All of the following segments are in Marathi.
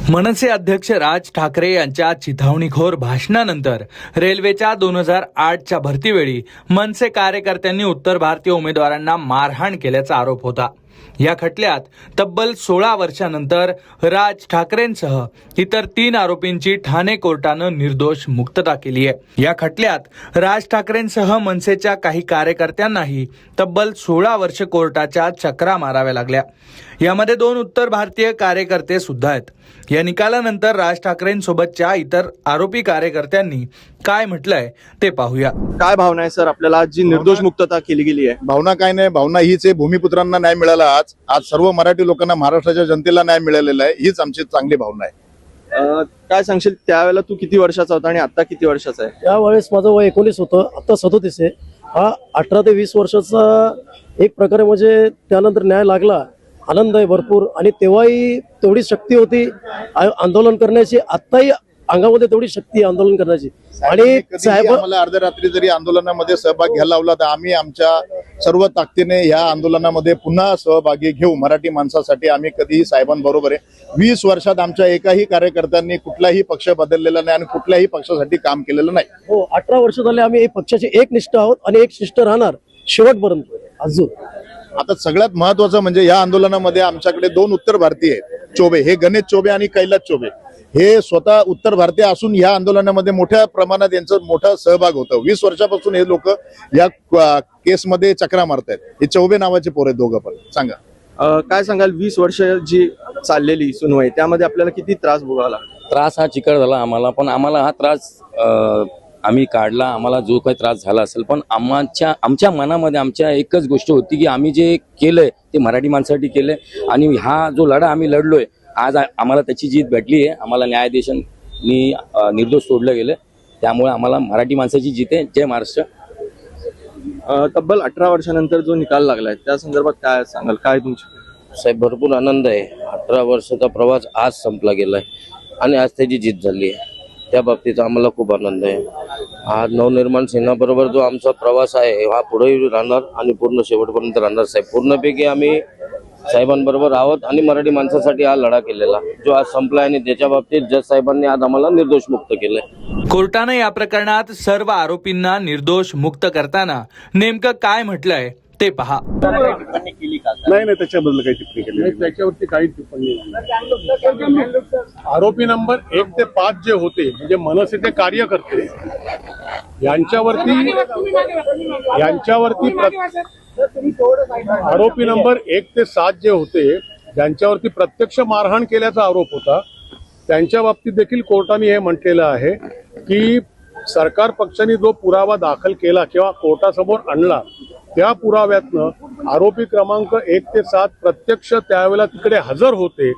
मनसे अध्यक्ष राज ठाकरे यांच्या चिथावणीखोर भाषणानंतर रेल्वेच्या 2008च्या भरतीवेळी मनसे कार्यकर्त्यांनी उत्तर भारतीय उमेदवारांना मारहाण केल्याचा आरोप होता. या खटल्यात तब्बल 16 वर्षांनंतर राज ठाकरेंसह इतर 3 आरोपींची ठाणे कोर्टानं निर्दोष मुक्तता केली आहे. या खटल्यात राज ठाकरेंसह मनसेच्या काही कार्यकर्त्यांनाही तब्बल 16 वर्ष कोर्टाच्या चक्रा माराव्या लागल्या. यामध्ये 2 उत्तर भारतीय कार्यकर्ते सुद्धा आहेत. या निकालानंतर राज ठाकरेंसोबतच्या इतर आरोपी कार्यकर्त्यांनी काय म्हटलंय ते पाहूया. काय भावना आहे सर आपल्याला जी निर्दोष मुक्तता केली गेली आहे? भावना काय नाही, भावना हीच आहे, भूमिपुत्रांना न्याय मिळाला. आज सर्व मराठी लोकांना, महाराष्ट्राच्या जनतेला न्याय मिळालेला आहे, हीच आमची चांगली भावना आहे. काय सांगशील, त्यावेळेला तू किती वर्षाचा होता आणि आता किती वर्षाचा आहे? त्यावेळेस माझं वय 19 होतं, आता 37 आहे. हा 18 ते 20 वर्षाचा एक प्रकारे म्हणजे त्यानंतर न्याय लागला. आनंद आहे भरपूर. आणि तेव्हाही तेवढी शक्ती होती आंदोलन करण्याची, आत्ताही अंगामध्ये तेवढी शक्ती आंदोलन करण्याची. आणि साहेब आम्हाला अर्ध्या रात्री जरी आंदोलनामध्ये सहभाग घ्यायला लावला तर आम्ही आमच्या सर्व ताकदीने या आंदोलनामध्ये पुन्हा सहभागी घेऊ. मराठी माणसासाठी आम्ही कधीही साहेबांबरोबर आहे. 20 वर्षात आमच्या एकाही कार्यकर्त्यांनी कुठलाही पक्ष बदललेला नाही आणि कुठल्याही पक्षासाठी काम केलेलं नाही. हो, 18 वर्ष झाले आम्ही पक्षाचे एकनिष्ठ आहोत आणि एकनिष्ठ राहणार शेवटपर्यंत अजून. आता सगळ्यात महत्वाचं म्हणजे या आंदोलनामध्ये आमच्याकडे 2 उत्तर भारतीय आहेत, चोबे. हे गणेश चोबे आणि कैलास चोबे हे स्वतः उत्तर भारतीय असून या आंदोलनामध्ये मोठ्या प्रमाणात यांचं मोठा सहभाग होतं. 20 वर्षापासून हे लोक या केसमध्ये चक्रा मारतायत. हे चौबे नावाचे पोर आहेत दोघं पण. सांगा काय सांगाल, 20 वर्ष जी चाललेली सुनवाई त्यामध्ये आपल्याला किती त्रास भोगावा लागला? त्रास हा चिकट झाला आम्हाला, पण आम्हाला हा त्रास आम्ही काढला. आम्हाला जो काही त्रास झाला असेल, पण आमच्या मनामध्ये आमच्या एकच गोष्ट होती की आम्ही जे केलंय ते मराठी माणसासाठी केलंय. आणि हा जो लढा आम्ही लढलोय, आज आम्हाला त्याची जीत भेटली आहे. आम्हाला न्यायाधीशांनी निर्दोष सोडलं गेलं, त्यामुळे आम्हाला मराठी माणसाची जीत आहे. जय महाराष्ट्र. तब्बल 18 वर्षानंतर जो निकाल लागलाय त्या संदर्भात काय सांगाल? काय तुमची? साहेब, भरपूर आनंद आहे. 18 वर्षाचा प्रवास आज संपला गेलाय आणि आज त्याची जीत झाली आहे. त्या बाबतीत आम्हाला खूप आनंद आहे. आज नवनिर्माण सेनाबरोबर जो आमचा प्रवास आहे हा पुढेही राहणार आणि पूर्ण शेवटपर्यंत राहणार. साहेब, पूर्णपैकी आम्ही साहेबांबरोबर आहोत आणि मराठी माणसासाठी हा लढा केलेला जो आज संपला आणि त्याच्या बाबतीत जज साहेबांनी आज आम्हाला निर्दोष मुक्त केलंय. कोर्टानं या प्रकरणात सर्व आरोपींना निर्दोष मुक्त करताना नेमकं काय म्हटलंय ते पहा. नाही, त्याच्याबद्दल काही टिप्पणी केली नाही. त्याच्यावरती काही टिप्पणी नाही. आरोपी नंबर 1 ते 5 जे होते म्हणजे मनसेचे कार्यकर्ते यांच्यावरती आरोपी नंबर 1 ते 7 जे होते ज्यांच्यावरती प्रत्यक्ष मारहाण केल्याचा आरोप होता, त्यांच्या बाबतीत देखील कोर्टाने हे म्हटलेलं आहे की सरकार पक्षाने जो पुरावा दाखल केला किंवा कोर्टासमोर आणला त्या पुराव्यातनं आरोपी क्रमांक 1 ते 7 प्रत्यक्ष त्यावेळेला तिकडे हजर होते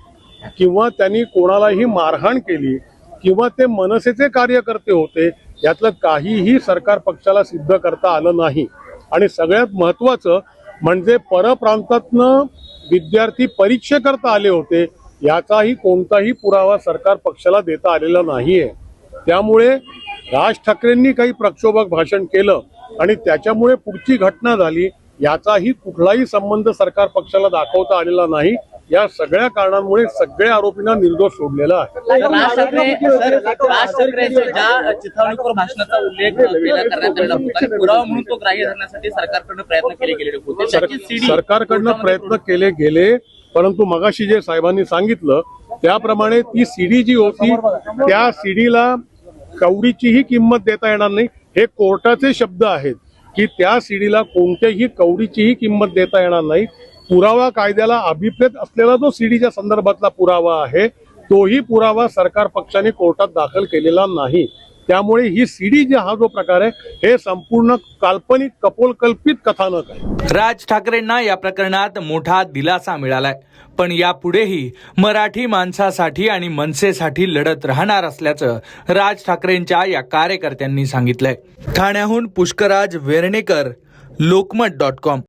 किंवा त्यांनी कोणालाही मारहाण केली किंवा ते मनसेचे कार्यकर्ते होते, यातलं काहीही सरकार पक्षाला सिद्ध करता आलं नाही. आणि सगळ्यात महत्वाचं म्हणजे परप्रांतातनं विद्यार्थी परीक्षेकरता आले होते, याचाही कोणताही पुरावा सरकार पक्षाला देता आलेला नाहीये. त्यामुळे राज ठाकरेंनी काही प्रक्षोभक भाषण केलं आणि त्याच्यामुळे पुढची घटना झाली, याचाही कुठलाही संबंध सरकार पक्षाला दाखवता आलेला नाही. या सगळ्या कारणांमुळे सगळ्या आरोपींना निर्दोष सोडलेला आहे. राज ठाकरेंच्या ज्या चिथावणीखोर भाषणाचा उल्लेख करण्यात आलेला होता, पुरावा म्हणून तो ग्राह्य धरण्यासाठी सरकारकडून प्रयत्न केले गेले होते. सरकारकडनं प्रयत्न केले गेले, परंतु मगाशी जे साहेबांनी सांगितलं त्याप्रमाणे ती सीडी जी होती त्या सीडीला कवडीचीही किंमत देता येणार नाही. हे कोर्टाचे शब्द आहेत की त्या सीडीला कोणत्याही कवडीचीही किंमत देता येणार नाही. पुरावा कायद्याला अभिप्रेत असलेला जो सीडीच्या संदर्भातला पुरावा आहे तोही पुरावा सरकार पक्षाने कोर्टात दाखल केलेला नाही. त्यामुळे ही सीडी जी हा जो प्रकार आहे हे संपूर्ण काल्पनिक कपोलकल्पित कथानक आहे. राज ठाकरेंना या प्रकरणात मोठा दिलासा मिळालाय, पण यापुढेही मराठी माणसासाठी आणि मनसेसाठी लढत राहणार असल्याचं राज ठाकरेंच्या या कार्यकर्त्यांनी सांगितलंय. ठाण्याहून पुष्कराज वेर्णेकर, लोकमत.com.